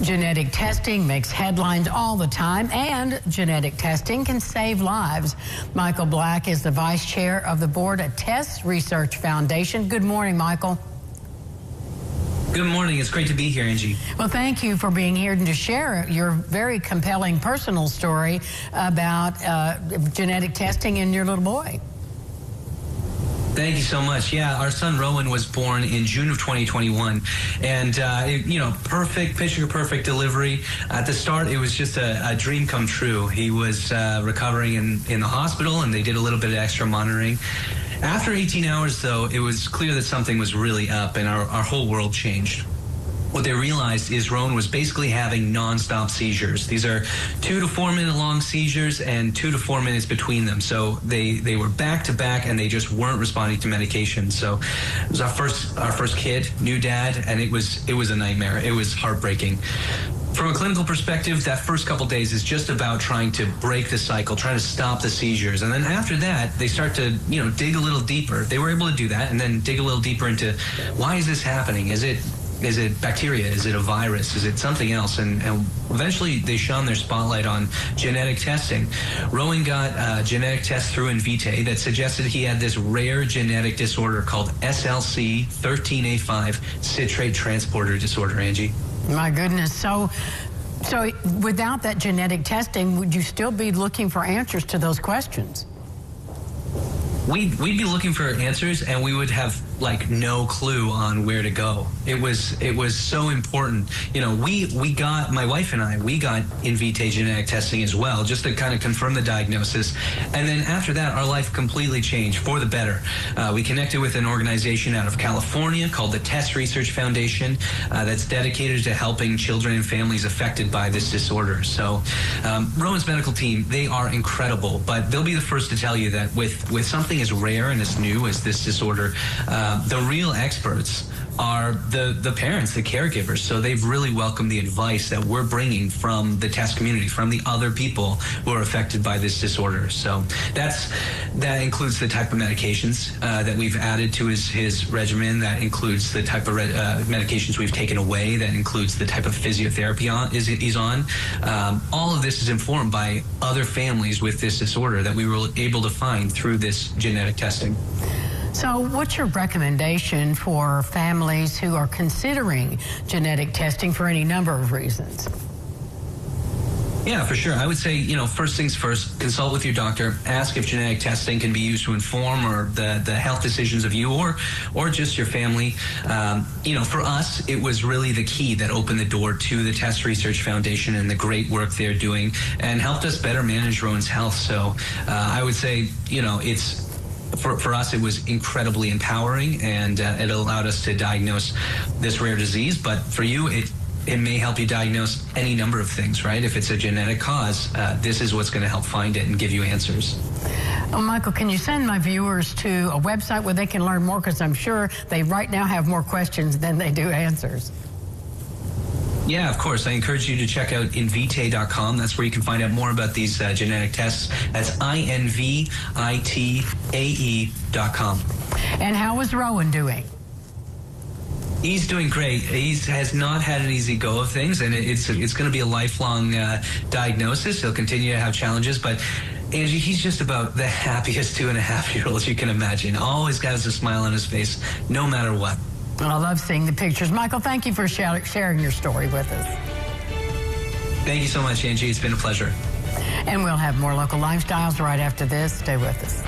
Genetic testing makes headlines all the time, and genetic testing can save lives. Michael Black is the vice chair of the board at Test Research Foundation. Good morning, Michael. Good morning. It's great to be here, Angie. Well, thank you for being here and to share your very compelling personal story about genetic testing in your little boy. Thank you so much. Yeah, our son Rowan was born in June of 2021, and picture perfect delivery. At the start, it was just a dream come true. He was recovering in the hospital, and they did a little bit of extra monitoring. After 18 hours, though, it was clear that something was really up, and our whole world changed. What they realized is Rowan was basically having nonstop seizures. These are 2 to 4 minute long seizures and 2 to 4 minutes between them. So they were back to back, and they just weren't responding to medication. So it was our first kid, new dad, and it was a nightmare. It was heartbreaking. From a clinical perspective, that first couple days is just about trying to break the cycle, trying to stop the seizures. And then after that, they start to, dig a little deeper. They were able to do that and then dig a little deeper into why is this happening? Is it bacteria? Is it a virus? Is it something else? And eventually they shone their spotlight on genetic testing. Rowan got a genetic test through Invitae that suggested he had this rare genetic disorder called SLC13A5 citrate transporter disorder, Angie. My goodness. So without that genetic testing, would you still be looking for answers to those questions? We'd be looking for answers, and we would have no clue on where to go. It was so important. My wife and I got Invitae genetic testing as well, just to kind of confirm the diagnosis. And then after that, our life completely changed for the better. We connected with an organization out of California called the Test Research Foundation that's dedicated to helping children and families affected by this disorder. So Rowan's medical team, they are incredible, but they'll be the first to tell you that with something as rare and as new as this disorder, the real experts are the parents, the caregivers. So they've really welcomed the advice that we're bringing from the test community, from the other people who are affected by this disorder. So that includes the type of medications that we've added to his regimen. That includes the type of medications we've taken away. That includes the type of physiotherapy he's on. All of this is informed by other families with this disorder that we were able to find through this genetic testing. So what's your recommendation for families who are considering genetic testing for any number of reasons? Yeah, for sure. I would say, first things first, consult with your doctor. Ask if genetic testing can be used to inform the health decisions of you or just your family. For us, it was really the key that opened the door to the Test Research Foundation and the great work they're doing and helped us better manage Rowan's health. So I would say, For us, it was incredibly empowering, and it allowed us to diagnose this rare disease. But for you, it may help you diagnose any number of things, right? If it's a genetic cause, this is what's going to help find it and give you answers. Oh, Michael, can you send my viewers to a website where they can learn more? Because I'm sure they right now have more questions than they do answers. Yeah, of course. I encourage you to check out Invitae.com. That's where you can find out more about these genetic tests. That's INVITAE.com. And how is Rowan doing? He's doing great. He has not had an easy go of things, and it's going to be a lifelong diagnosis. He'll continue to have challenges, but Angie, he's just about the happiest 2.5-year-old you can imagine. Always has a smile on his face, no matter what. Well, I love seeing the pictures. Michael, thank you for sharing your story with us. Thank you so much, Angie. It's been a pleasure. And we'll have more local lifestyles right after this. Stay with us.